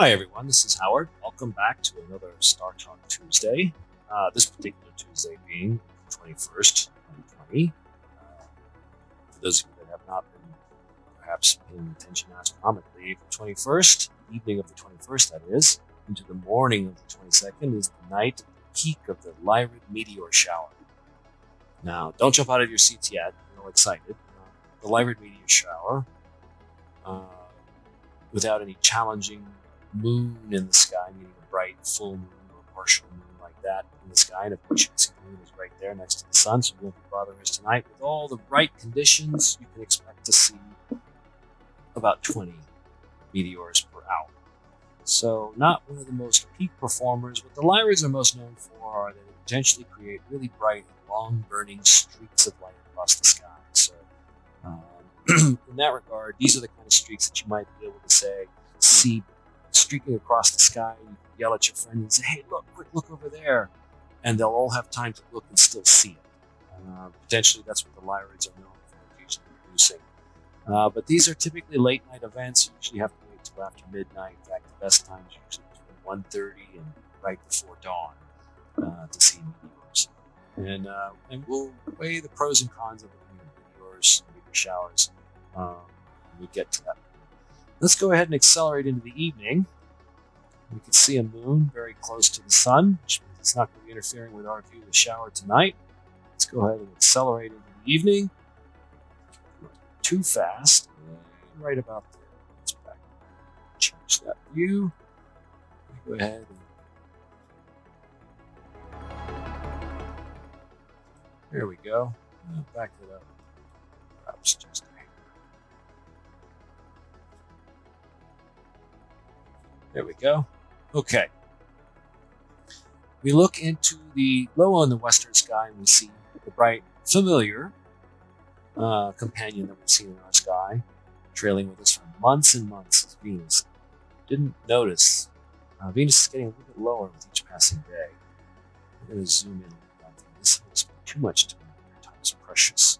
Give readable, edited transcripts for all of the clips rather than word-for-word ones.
Hi everyone, this is Howard. Welcome back to another Star Talk Tuesday. This particular Tuesday being the 21st, 2020. For those of you that have not been perhaps paying attention astronomically, the 21st, evening of the 21st that is, into the morning of the 22nd is the night of the peak of the Lyrid meteor shower. Now, don't jump out of your seats yet, you're all excited. The Lyrid meteor shower, without any challenging moon in the sky, meaning a bright full moon or partial moon like that in the sky. And of course, you can see the moon is right there next to the sun, so we won't be bothering us tonight. With all the right conditions, you can expect to see about 20 meteors per hour. So not one of the most peak performers. What the Lyrids are most known for are that they potentially create really bright, long-burning streaks of light across the sky. So in that regard, these are the kind of streaks that you might be able to see streaking across the sky. You can yell at your friend and say, "Hey, look over there," and they'll all have time to look and still see it. Potentially, that's what the Lyrids are known for occasionally producing. But these are typically late night events. You usually have to wait till after midnight. In fact, the best time is usually between 1:30 and right before dawn to see meteors. And we'll weigh the pros and cons of meteors, meteor showers, when we get to that. Let's go ahead and accelerate into the evening. We can see a moon very close to the sun, which means it's not going to be interfering with our view of the shower tonight. Let's go ahead and accelerate into the evening. Not too fast. And right about there. Let's back. Change that view. Go ahead and there we go. Back it up. Perhaps just there we go. Okay. We look into the low in the western sky and we see the bright, familiar companion that we've seen in our sky, trailing with us for months and months is Venus. Didn't notice. Venus is getting a little bit lower with each passing day. We're going to zoom in a little bit. This is too much to me. Your time is precious.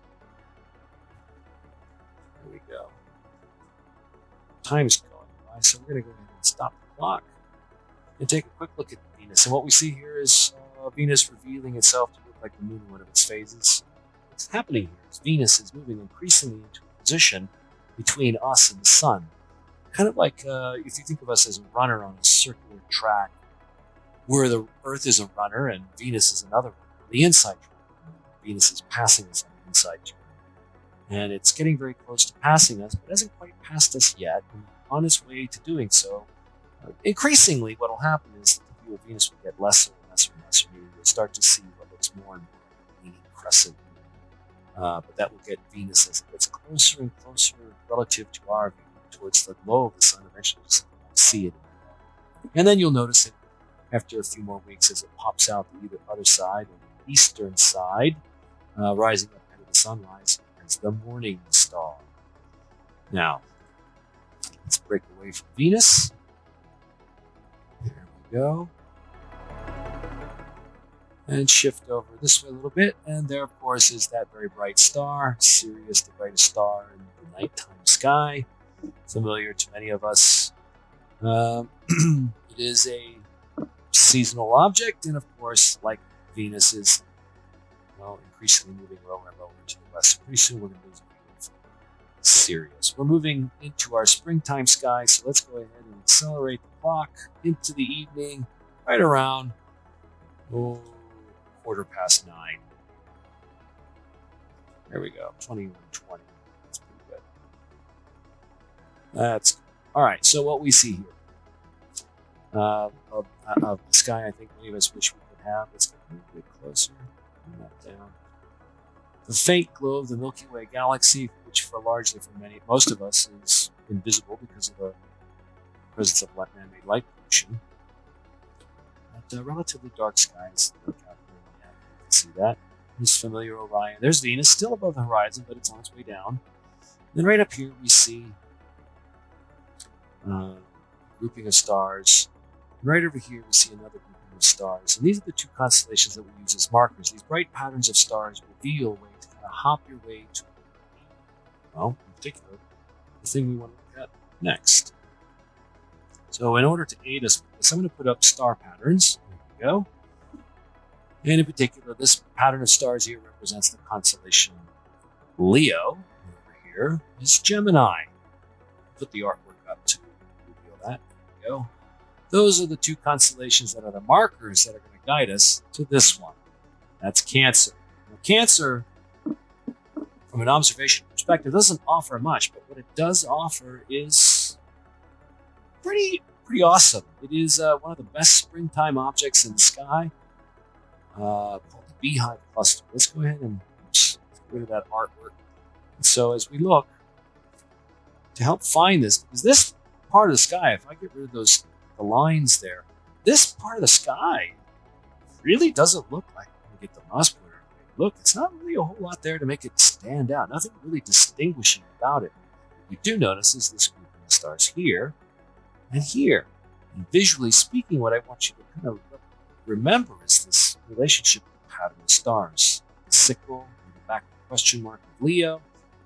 There we go. Time's going by, so we're going to go ahead and stop the clock and take a quick look at Venus. And what we see here is Venus revealing itself to look like the moon in one of its phases. What's happening here is Venus is moving increasingly into a position between us and the sun. Kind of like if you think of us as a runner on a circular track, where the Earth is a runner and Venus is another runner, the inside track. Venus is passing us on the inside track. And it's getting very close to passing us, but hasn't quite passed us yet. And on its way to doing so, increasingly what will happen is that the view of Venus will get lesser and lesser and lesser. You'll start to see what looks more and more leaning crescent. But that will get Venus as it gets closer and closer relative to our view towards the low of the sun. Eventually, you'll see it. And then you'll notice it after a few more weeks as it pops out the other side, on the eastern side, rising up ahead of the sunrise as the morning star. Now, let's break away from Venus. There we go. And shift over this way a little bit. And there, of course, is that very bright star, Sirius, the brightest star in the nighttime sky, familiar to many of us. It is a seasonal object, and of course, like Venus is, increasingly moving lower and lower to the west. Pretty soon we're going to lose view of Sirius. We're moving into our springtime sky, so let's go ahead and accelerate the clock into the evening, right around 9:15. There we go, 21:20. That's pretty good. That's all right. So what we see here of the sky, I think many of us wish we could have. Let's get a little bit closer. Bring that down. The faint glow of the Milky Way galaxy, which most of us is invisible because of the presence of man-made light pollution. But relatively dark skies. Look out there, you can see that. This familiar Orion. There's Venus, still above the horizon, but it's on its way down. Then right up here we see grouping of stars. Right over here we see another grouping of stars. And these are the two constellations that we use as markers. These bright patterns of stars reveal a way to kind of hop your way to, in particular, the thing we want to look at next. So in order to aid us with this, I'm going to put up star patterns. There we go. And in particular, this pattern of stars here represents the constellation Leo. And over here is Gemini. Put the artwork up to reveal that. There we go. Those are the two constellations that are the markers that are going to guide us to this one. That's Cancer. Now, Cancer, from an observational perspective, doesn't offer much, but what it does offer is pretty awesome. It is one of the best springtime objects in the sky, called the Beehive Cluster. Let's go ahead and get rid of that artwork. And so as we look to help find this, because this part of the sky, if I get rid of the lines there, this part of the sky really doesn't look like when we get the mouse pointer. Look, it's not really a whole lot there to make it stand out. Nothing really distinguishing about it. What we do notice is this group of stars here and here. And visually speaking, what I want you to kind of remember is this relationship with the pattern of stars. The sickle, and the back question mark of Leo,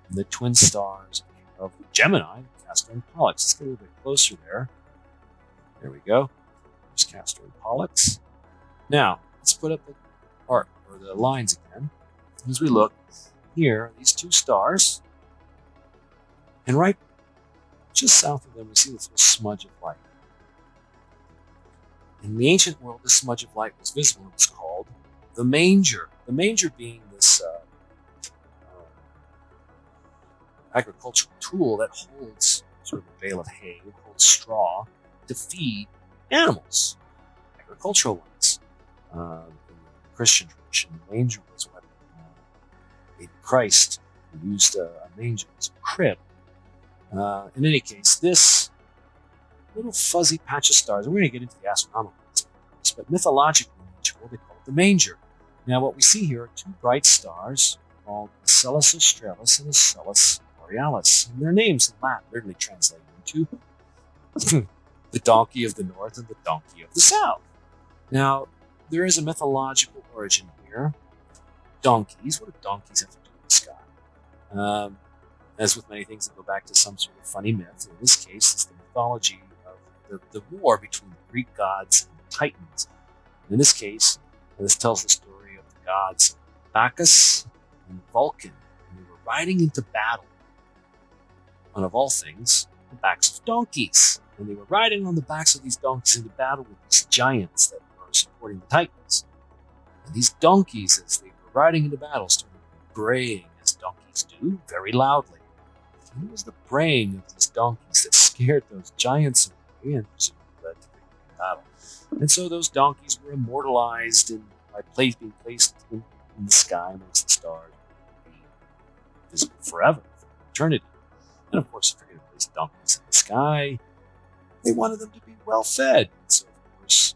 and the twin stars of Gemini, Castor and Pollux. Let's get a little bit closer there. There we go. There's Castor and Pollux. Now, let's put up the art, or the lines again. As we look, here are these two stars. And right just south of them, we see this little smudge of light. In the ancient world, this smudge of light was visible. It was called the manger. The manger being this agricultural tool that holds sort of a bale of hay, it holds straw to feed animals, agricultural ones. In the Christian tradition, the manger was what made Christ, who used a manger as a crib. In any case, this little fuzzy patch of stars, and we're going to get into the astronomical aspects, but mythologically, they call it the manger. Now, what we see here are two bright stars called Acellus Australis and Acellus Borealis. And their names in Latin literally translate into the donkey of the north and the donkey of the south. Now, there is a mythological origin here. Donkeys, what do donkeys have to do with the sky? As with many things that go back to some sort of funny myth, in this case, it's the mythology of the war between the Greek gods and the Titans. In this case, this tells the story of the gods Bacchus and Vulcan. And they were riding into battle on, of all things, the backs of donkeys. And they were riding on the backs of these donkeys into battle with these giants that were supporting the Titans. And these donkeys, as they were riding into battle, started braying, as donkeys do, very loudly. And it was the braying of these donkeys that scared those giants away and presumably led to victory in battle. And so those donkeys were immortalized by being placed in the sky amongst the stars, being visible forever, for eternity. And of course, if you're going to place donkeys in the sky, they wanted them to be well fed. And so, of course,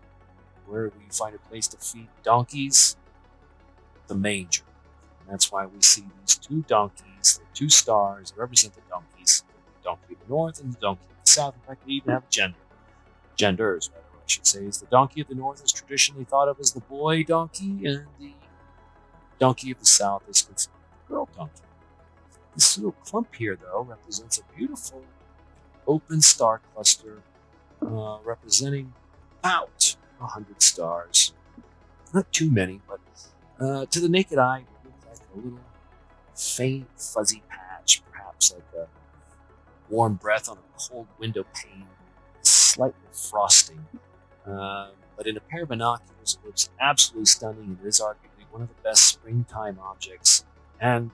where do we find a place to feed donkeys? The manger. And that's why we see these two donkeys, the two stars that represent the donkeys, the donkey of the north and the donkey of the south. In fact, they even have a gender. Genders, rather, I should say, is the donkey of the north is traditionally thought of as the boy donkey, and the donkey of the south is considered the girl donkey. This little clump here, though, represents a beautiful open star cluster representing about 100 stars. Not too many, but to the naked eye, it looks like a little faint, fuzzy patch, perhaps like a warm breath on a cold window pane, slightly frosting. But in a pair of binoculars, it looks absolutely stunning, and it is arguably one of the best springtime objects and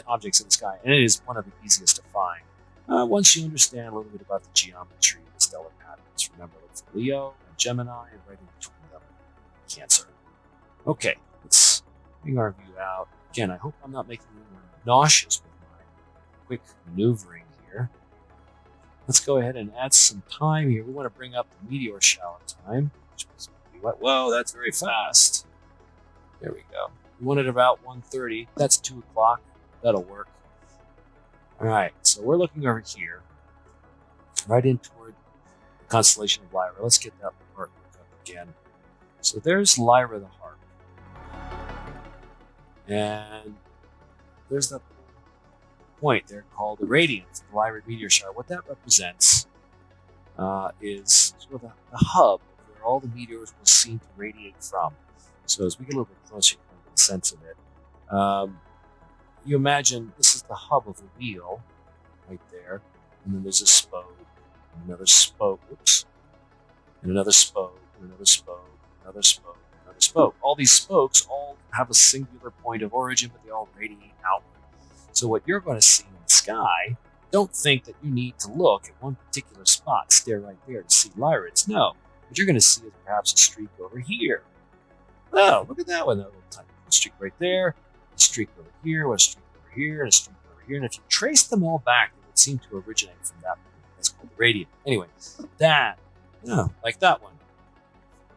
objects in the sky, and it is one of the easiest to find. Once you understand a little bit about the geometry, the stellar patterns, remember, look for Leo and Gemini, and right in between them, Cancer. Okay, let's bring our view out. Again, I hope I'm not making anyone nauseous with my quick maneuvering here. Let's go ahead and add some time here. We want to bring up the meteor shower time, which was whoa, that's very fast. There we go. We want it about 1:30. That's 2 o'clock. That'll work. All right, so we're looking over here, right in toward the constellation of Lyra. Let's get that artwork up again. So there's Lyra the Harp. And there's that point there called the radiance of the Lyra meteor shower. What that represents is sort of the hub where all the meteors will seem to radiate from. So as we get a little bit closer, you can get a sense of it. You imagine this is the hub of a wheel right there, and then there's a spoke, and another spoke, oops, and another spoke, and another spoke, another spoke, another spoke. All these spokes all have a singular point of origin, but they all radiate outward. So what you're going to see in the sky, don't think that you need to look at one particular spot, stare right there to see Lyrids. No, what you're going to see is perhaps a streak over here. Oh, look at that one, that little tiny streak right there, a streak over here, a streak over here, and a streak over here. And if you trace them all back, they would seem to originate from that point. That's called the radiant. Anyway, that, like that one.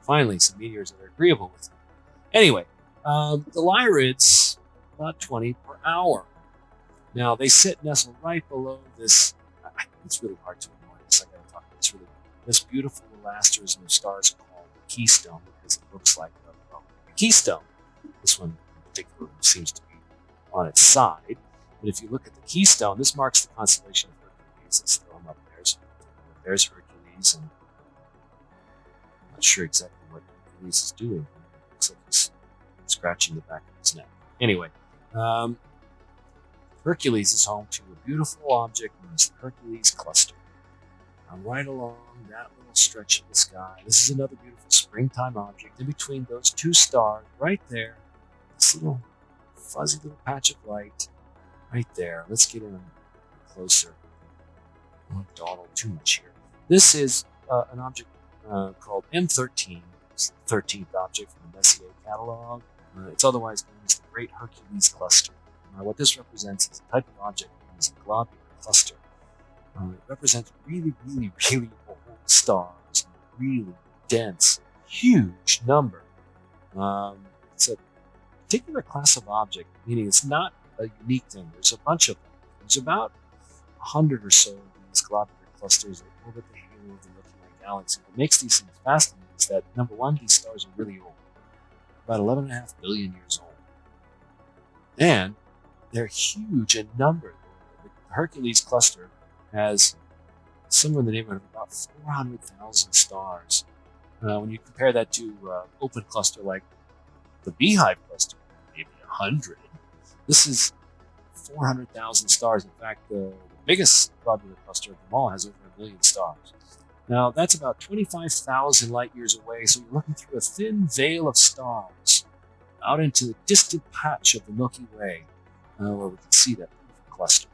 Finally, some meteors that are agreeable with it. Anyway, the Lyrids, about 20 per hour. Now, they sit nestled right below this. It's really hard to ignore this. I got to talk about this. This beautiful little asterism of stars called the keystone, because it looks like a keystone. This one in particular seems to be on its side. But if you look at the keystone, this marks the constellation of Hercules. Let's throw him up there. So there's Hercules, and I'm not sure exactly what Hercules is doing. It looks like he's scratching the back of his neck. Anyway, Hercules is home to a beautiful object known as the Hercules cluster. Now, right along that little stretch of the sky, this is another beautiful springtime object. In between those two stars, right there, this little fuzzy little patch of light, right there. Let's get in closer. I won't dawdle too much here. This is an object called M13. It's the 13th object from the Messier catalog. It's otherwise known as the Great Hercules Cluster. What this represents is a type of object known as a globular cluster. It represents really, really, really old stars, really dense, huge number. It's a particular class of object, meaning it's not a unique thing. There's a bunch of them. There's about 100 or so of these globular clusters that orbit the halo of the Milky Way galaxy. What makes these things fascinating is that, number one, these stars are really old, about 11.5 billion years old. And they're huge in number. The Hercules cluster has somewhere in the neighborhood of about 400,000 stars. When you compare that to an open cluster like the Beehive cluster, maybe 100, this is 400,000 stars. In fact, the biggest globular cluster of them all has over 1 million stars. Now, that's about 25,000 light years away, so you're looking through a thin veil of stars out into the distant patch of the Milky Way, where we can see that beautiful cluster.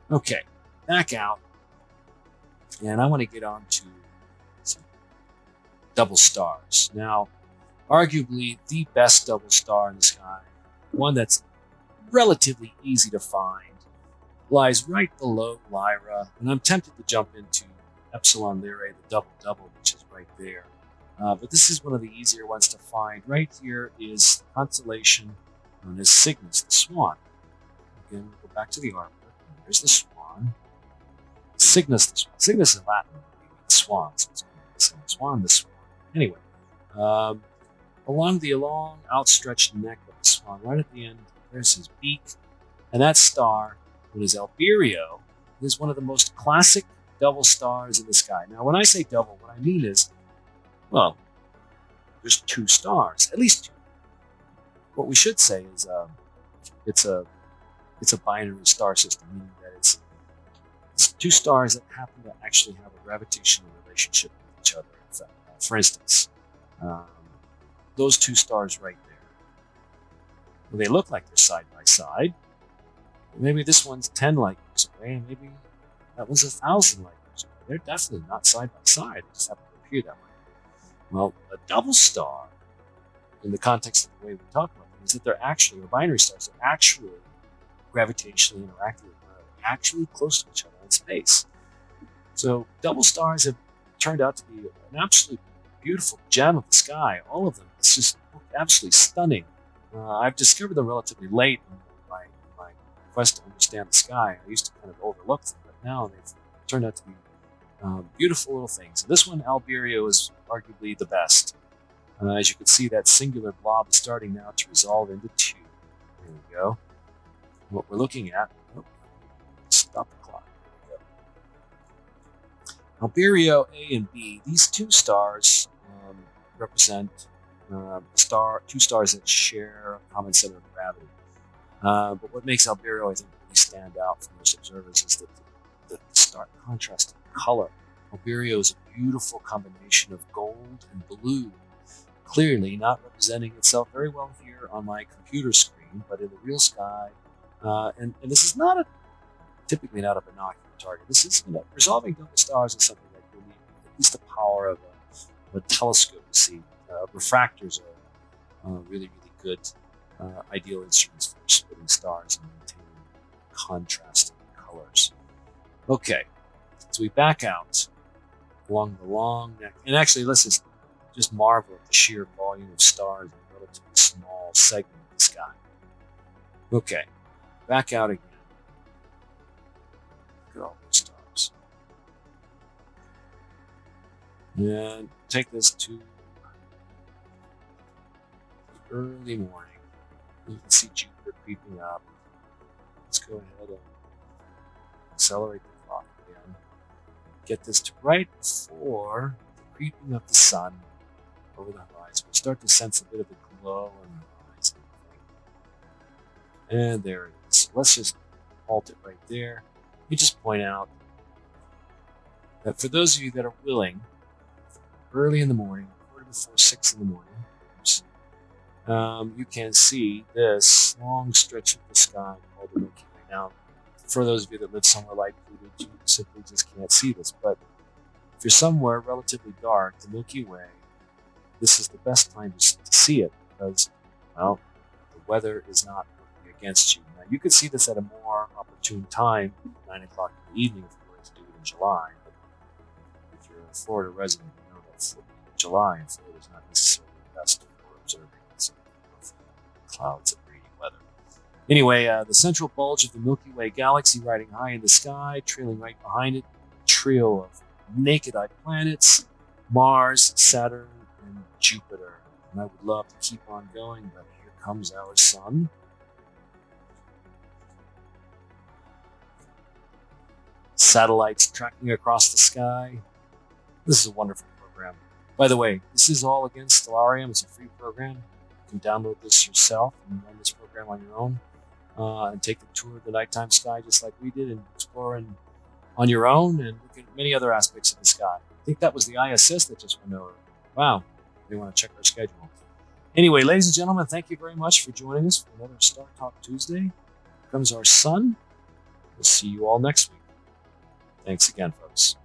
Okay, back out, and I want to get on to some double stars. Now, arguably the best double star in the sky, one that's relatively easy to find, lies right below Lyra, and I'm tempted to jump into Epsilon Lyrae, the double-double, which is right there. But this is one of the easier ones to find. Right here is the constellation known as Cygnus, the Swan. Again, we'll go back to the artwork. There's the Swan. Cygnus, the Swan. Cygnus in Latin means swan, so it's the Swan, the Swan. Anyway, along the long, outstretched neck of the Swan, right at the end, there's his beak. And that star, known as Albireo, is one of the most classic double stars in the sky. Now, when I say double, what I mean is, well, there's two stars, at least two. What we should say is it's a binary star system, meaning that it's two stars that happen to actually have a gravitational relationship with each other. In fact, for instance, those two stars right there, well, they look like they're side by side. Maybe this one's 10 light years away, and maybe that one's 1,000 light years away. They're definitely not side by side. They just happen to appear that way. Well, a double star, in the context of the way we talk about them, is that they're actually, or binary stars, are actually gravitationally interacting, actually close to each other in space. So double stars have turned out to be an absolute beautiful gem of the sky. All of them. It's just absolutely stunning. I've discovered them relatively late in my quest to understand the sky. I used to kind of overlook them, but now they've turned out to be beautiful little things. This one, Albireo, is arguably the best. As you can see, that singular blob is starting now to resolve into two. There we go. What we're looking at, stop the clock. There we go. Albireo A and B, these two stars represent two stars that share a common center of gravity. But what makes Albireo, I think, really stand out for most observers is that the stark contrast in color. Albireo is a beautiful combination of gold and blue, clearly not representing itself very well here on my computer screen, but in the real sky. And this is typically not a binocular target. This is, resolving double stars is something that you need at least the power of a telescope to see. Refractors are really, really good ideal instruments for splitting stars and maintaining contrasting colors. Okay, so we back out along the long neck, and actually let's just marvel at the sheer volume of stars in a relatively small segment of the sky. Okay, back out again. Look at all those stars. And take this to the early morning. You can see Jupiter creeping up. Let's go ahead and accelerate the clock again. Get this to right before the creeping of the sun over the horizon. We'll start to sense a bit of a glow on the horizon. And there it is. So let's just halt it right there. Let me just point out that for those of you that are willing, early in the morning, quarter before 6 in the morning, you can see this long stretch of the sky called the Milky Way. Now, for those of you that live somewhere like Pluto, you simply just can't see this. But if you're somewhere relatively dark, the Milky Way, this is the best time to see it because, well, the weather is not working against you. Now, you could see this at a more opportune time, 9 o'clock in the evening, if you were to do it in July. But if you're a Florida resident, you know that July in Florida is not necessarily the best for observing clouds and rainy weather. Anyway, the central bulge of the Milky Way galaxy riding high in the sky, trailing right behind it, a trio of naked-eyed planets, Mars, Saturn, and Jupiter. And I would love to keep on going, but here comes our sun. Satellites tracking across the sky. This is a wonderful program. By the way, this is all against Stellarium. It's a free program. You can download this yourself and run this program on your own and take the tour of the nighttime sky just like we did and explore on your own and look at many other aspects of the sky. I think that was the ISS that just went over. Wow, you want to check our schedule. Anyway, ladies and gentlemen, thank you very much for joining us for another Star Talk Tuesday. Here comes our sun. We'll see you all next week. Thanks again, folks.